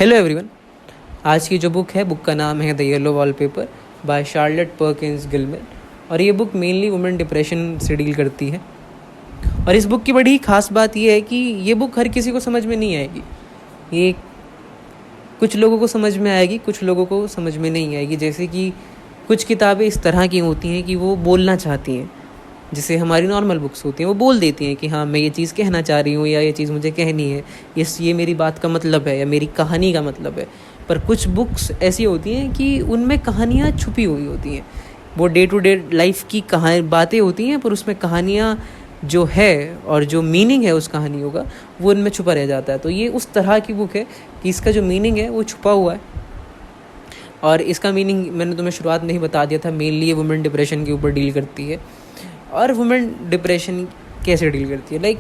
Hello everyone. आज की जो बुक है, बुक का नाम है the yellow wallpaper by Charlotte Perkins Gilman. और ये बुक मेनली वुमेन डिप्रेशन से डील करती है। और इस बुक की बड़ी खास बात ये है कि ये बुक हर किसी को समझ में नहीं आएगी। ये कुछ लोगों को समझ में आएगी, कुछ लोगों को समझ में नहीं आएगी। जैसे कि कुछ किताबें इस तरह की होती हैं कि वो बोलना चाहती हैं, जैसे हमारी नॉर्मल बुक्स होती हैं, वो बोल देती हैं कि हाँ मैं ये चीज़ कहना चाह रही हूँ या ये चीज़ मुझे कहनी है, ये मेरी बात का मतलब है या मेरी कहानी का मतलब है। पर कुछ बुक्स ऐसी होती हैं कि उनमें कहानियाँ छुपी हुई होती हैं। वो डे टू डे लाइफ की बातें होती हैं, पर उसमें कहानियाँ जो है और जो मीनिंग है उस कहानियों का, वो इनमें छुपा रह जाता है। तो ये उस तरह की बुक है कि इसका जो मीनिंग है वो छुपा हुआ है। और इसका मीनिंग मैंने तुम्हें शुरुआत में ही बता दिया था। मेनली ये वुमेन डिप्रेशन के ऊपर डील करती है। और वुमेन डिप्रेशन कैसे डील करती है,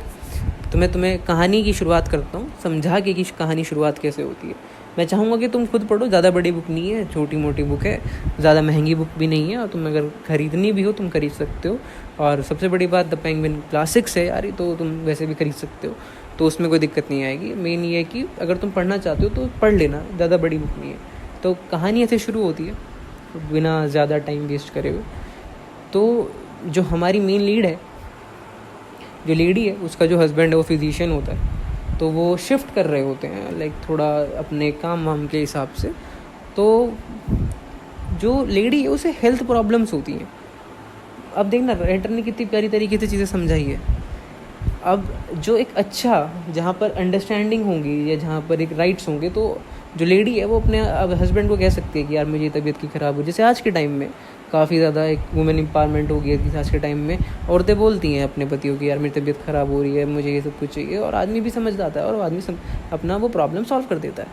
तुम्हें कहानी की शुरुआत करता हूँ, समझा के कि कहानी शुरुआत कैसे होती है। मैं चाहूँगा कि तुम खुद पढ़ो। ज़्यादा बड़ी बुक नहीं है, छोटी मोटी बुक है, ज़्यादा महंगी बुक भी नहीं है। और तुम अगर ख़रीदनी भी हो तुम खरीद सकते हो। और सबसे बड़ी बात, द पेंगुइन क्लासिक्स है यार, तो तुम वैसे भी खरीद सकते हो, तो उसमें कोई दिक्कत नहीं आएगी। मेन ये है कि अगर तुम पढ़ना चाहते हो तो पढ़ लेना, ज़्यादा बड़ी बुक नहीं है। तो कहानी ऐसे शुरू होती है बिना ज़्यादा टाइम वेस्ट करे हुए। तो जो हमारी मेन लीड है, जो लेडी है, उसका जो हस्बैंड है वो फिजिशियन होता है। तो वो शिफ्ट कर रहे होते हैं थोड़ा अपने काम वाम के हिसाब से। तो जो लेडी है उसे हेल्थ प्रॉब्लम्स होती हैं। अब देखना, राइटर ने कितनी प्यारी तरीके से चीज़ें समझाई है। अब जो एक अच्छा, जहाँ पर अंडरस्टैंडिंग होंगी या जहाँ पर एक राइट्स होंगे, तो जो लेडी है वो अपने हस्बैंड को कह सकती है कि यार मुझे तबीयत की ख़राब हो। जैसे आज के टाइम में काफ़ी ज़्यादा एक वुमेन एम्पावरमेंट हो गई है कि आज के टाइम में औरतें बोलती हैं अपने पतियों की, यार मेरी तबीयत ख़राब हो रही है, मुझे ये सब कुछ चाहिए। और आदमी भी समझ जाता है और वो आदमी अपना वो प्रॉब्लम सॉल्व कर देता है।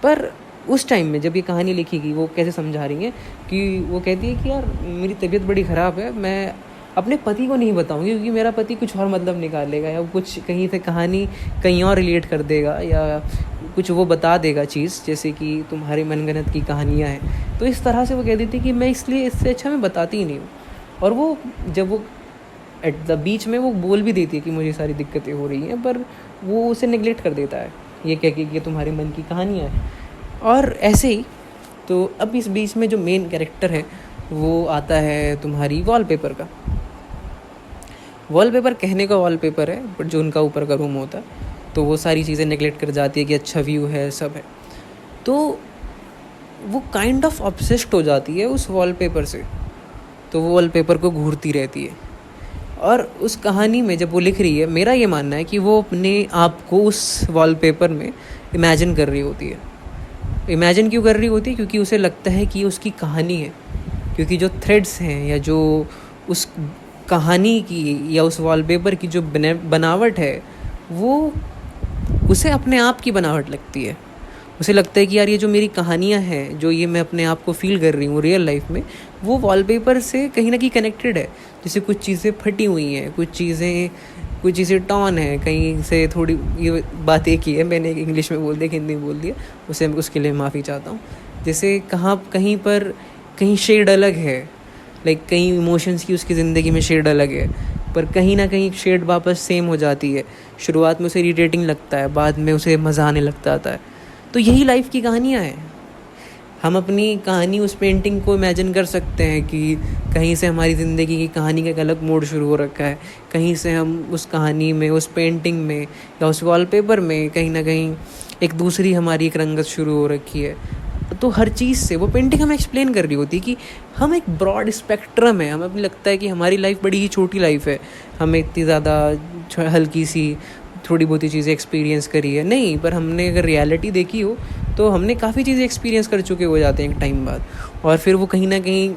पर उस टाइम में जब ये कहानी लिखी गई, वो कैसे समझा रही हैं कि वो कहती है कि यार मेरी तबीयत बड़ी ख़राब है, मैं अपने पति को नहीं बताऊंगी क्योंकि मेरा पति कुछ और मतलब निकालेगा या कुछ कहीं से कहानी कहीं और रिलेट कर देगा या कुछ वो बता देगा चीज़, जैसे कि तुम्हारी मनगढ़ंत की कहानियाँ हैं। तो इस तरह से वो कह देती कि मैं इसलिए इससे अच्छा मैं बताती ही नहीं हूँ। और वो जब वो एट द बीच में वो बोल भी देती है कि मुझे सारी दिक्कतें हो रही हैं, पर वो उसे नेगलेक्ट कर देता है ये कह के कि ये तुम्हारे मन की कहानियाँ हैं। और ऐसे ही तो अब इस बीच में जो मेन कैरेक्टर है वो आता है तुम्हारी वॉलपेपर का। वॉलपेपर कहने का वॉलपेपर है, बट जो उनका ऊपर का रूम होता है, तो वो सारी चीज़ें नेगलेक्ट कर जाती है कि अच्छा व्यू है, सब है। तो वो काइंड ऑफ ऑब्सेस्ड हो जाती है उस वॉलपेपर से। तो वो वॉलपेपर को घूरती रहती है। और उस कहानी में जब वो लिख रही है, मेरा ये मानना है कि वो अपने आप को उस वॉलपेपर में इमेजिन कर रही होती है। इमेजिन क्यों कर रही होती है? क्योंकि उसे लगता है कि उसकी कहानी है। क्योंकि जो थ्रेड्स हैं या जो उस कहानी की या उस वॉलपेपर की जो बनावट है, वो उसे अपने आप की बनावट लगती है। उसे लगता है कि यार ये जो मेरी कहानियाँ हैं, जो ये मैं अपने आप को फील कर रही हूँ रियल लाइफ में, वो वॉलपेपर से कहीं ना कहीं कनेक्टेड है। जैसे कुछ चीज़ें फटी हुई हैं, कुछ चीज़ें टॉन है, कहीं से थोड़ी, ये बात एक ही है, मैंने इंग्लिश में बोल दिया, हिंदी में बोल दिया, उसके लिए माफ़ी चाहता हूँ। जैसे कहीं शेड अलग है, कहीं इमोशंस की उसकी ज़िंदगी में शेड अलग है, पर कहीं ना कहीं शेड वापस सेम हो जाती है। शुरुआत में उसे इरिटेटिंग लगता है, बाद में उसे मज़ा आने लगता आता है। तो यही लाइफ की कहानियाँ हैं। हम अपनी कहानी उस पेंटिंग को इमेजिन कर सकते हैं कि कहीं से हमारी ज़िंदगी की कहानी का एक अलग मोड़ शुरू हो रखा है, कहीं से हम उस कहानी में, उस पेंटिंग में या उस वॉलपेपर में कहीं ना कहीं एक दूसरी हमारी एक रंगत शुरू हो रखी है। तो हर चीज़ से वो पेंटिंग हमें एक्सप्लेन कर रही होती है कि हम एक ब्रॉड स्पेक्ट्रम है। हमें अपनी लगता है कि हमारी लाइफ बड़ी ही छोटी लाइफ है, हमें इतनी ज़्यादा हल्की सी थोड़ी बहुत ही चीज़ें एक्सपीरियंस करी है नहीं, पर हमने अगर रियलिटी देखी हो तो हमने काफ़ी चीज़ें एक्सपीरियंस कर चुके हो जाते हैं एक टाइम बाद। और फिर वो कहीं ना कहीं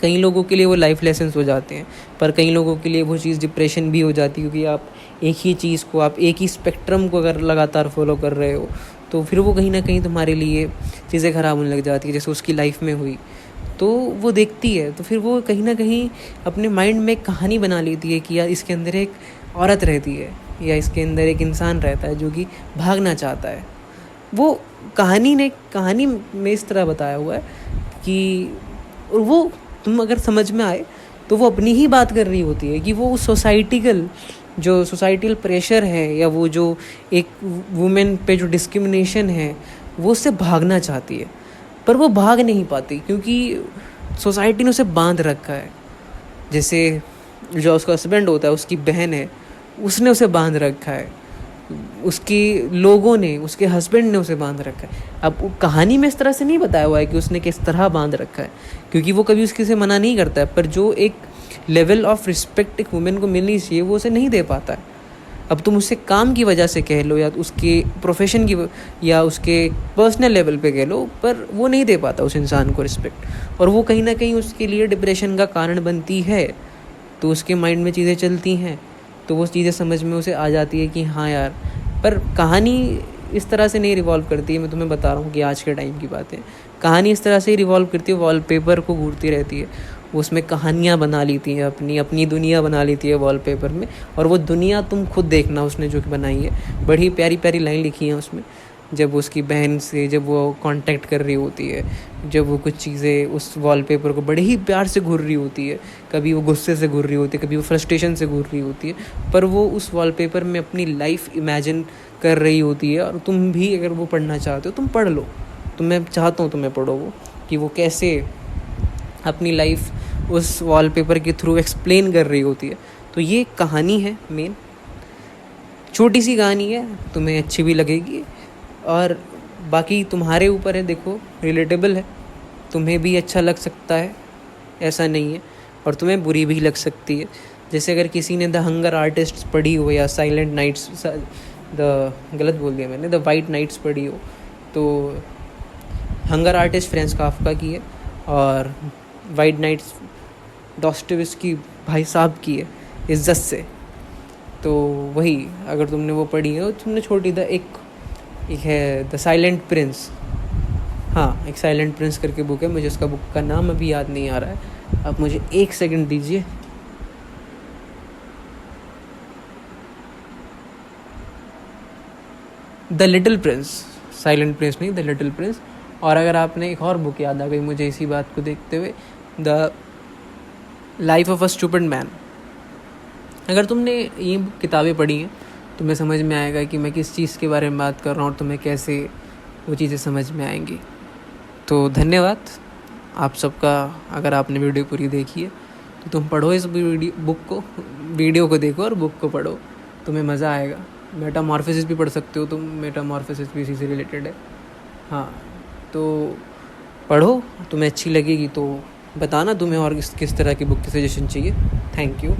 कई लोगों के लिए वो लाइफ लेसन्स हो जाते हैं, पर कई लोगों के लिए वो चीज़ डिप्रेशन भी हो जाती है। क्योंकि आप एक ही चीज़ को, आप एक ही स्पेक्ट्रम को अगर लगातार फॉलो कर रहे हो, तो फिर वो कहीं ना कहीं तुम्हारे लिए चीज़ें ख़राब होने लग जाती है, जैसे उसकी लाइफ में हुई। तो वो देखती है, तो फिर वो कहीं ना कहीं अपने माइंड में एक कहानी बना लेती है कि यार इसके अंदर एक औरत रहती है या इसके अंदर एक इंसान रहता है जो कि भागना चाहता है। वो कहानी में इस तरह बताया हुआ है कि, और वो तुम अगर समझ में आए तो वो अपनी ही बात कर रही होती है कि वो सोसाइटल प्रेशर है या वो जो एक वुमेन पे जो डिस्क्रिमिनेशन है वो उससे भागना चाहती है, पर वो भाग नहीं पाती क्योंकि सोसाइटी ने उसे बांध रखा है। जैसे जो उसका हस्बैंड होता है, उसकी बहन है, उसने उसे बांध रखा है, उसके लोगों ने, उसके हस्बैंड ने उसे बांध रखा है। अब कहानी में इस तरह से नहीं बताया हुआ है कि उसने किस तरह बांध रखा है, क्योंकि वो कभी उसके से मना नहीं करता है, पर जो एक लेवल ऑफ रिस्पेक्ट एक वुमेन को मिलनी चाहिए वो उसे नहीं दे पाता है। अब तुम उससे काम की वजह से कह लो या उसके प्रोफेशन की या उसके पर्सनल लेवल पे कह लो, पर वो नहीं दे पाता उस इंसान को रिस्पेक्ट, और वो कहीं ना कहीं उसके लिए डिप्रेशन का कारण बनती है। तो उसके माइंड में चीज़ें चलती हैं, तो वो चीज़ें समझ में उसे आ जाती है कि हाँ यार। पर कहानी इस तरह से नहीं रिवॉल्व करती है, मैं तुम्हें बता रहा हूँ कि आज के टाइम की बात है। कहानी इस तरह से ही रिवॉल्व करती है, वॉलपेपर को घूरती रहती है, वो उसमें कहानियाँ बना लेती है, अपनी अपनी दुनिया बना लेती है वॉलपेपर में। और वो दुनिया तुम खुद देखना उसने जो बनाई है, बड़ी प्यारी प्यारी लाइन लिखी है उसमें। जब उसकी बहन से जब वो कांटेक्ट कर रही होती है, जब वो कुछ चीज़ें उस वॉलपेपर को बड़े ही प्यार से घूर रही होती है, कभी वो गुस्से से घूर रही होती है, कभी वो फ्रस्ट्रेशन से घूर रही होती है, पर वो उस वॉलपेपर में अपनी लाइफ इमेजिन कर रही होती है। और तुम भी अगर वो पढ़ना चाहते हो तुम पढ़ लो, तो मैं चाहता हूँ तुम्हें पढ़ो वो, कि वो कैसे अपनी लाइफ उस वॉलपेपर के थ्रू एक्सप्लेन कर रही होती है। तो ये कहानी है मेन, छोटी सी कहानी है, तुम्हें अच्छी भी लगेगी, और बाकी तुम्हारे ऊपर है। देखो, रिलेटेबल है, तुम्हें भी अच्छा लग सकता है, ऐसा नहीं है, और तुम्हें बुरी भी लग सकती है। जैसे अगर किसी ने द हंगर आर्टिस्ट पढ़ी हो या साइलेंट नाइट्स, गलत बोल दिया मैंने, द वाइट नाइट्स पढ़ी हो, तो हंगर आर्टिस्ट फ्रांज काफ्का की है और वाइट नाइट्स डॉस्टोयेव्स्की भाई साहब की है, इज्जत से। तो वही अगर तुमने वो पढ़ी है, तुमने छोटी एक है द साइलेंट प्रिंस, हाँ एक साइलेंट प्रिंस करके बुक है, मुझे उसका बुक का नाम अभी याद नहीं आ रहा है, आप मुझे 1 सेकंड दीजिए। The little Prince, silent Prince नहीं, द लिटिल प्रिंस। और अगर आपने एक और बुक याद आ गई मुझे इसी बात को देखते हुए, the life of a stupid man. अगर तुमने ये किताबें पढ़ी हैं तुम्हें समझ में आएगा कि मैं किस चीज़ के बारे में बात कर रहा हूँ और तुम्हें कैसे वो चीज़ें समझ में आएंगी। तो धन्यवाद आप सबका। अगर आपने वीडियो पूरी देखी है तो तुम पढ़ो इस वीडियो को देखो और बुक को पढ़ो, तुम्हें मज़ा आएगा। मेटामॉर्फोसिस भी पढ़ सकते हो तुम, मेटामॉर्फोसिस भी इसी से रिलेटेड है। हाँ, तो पढ़ो, तुम्हें अच्छी लगेगी तो बताना तुम्हें और किस तरह की बुक की सजेशन चाहिए। Thank you.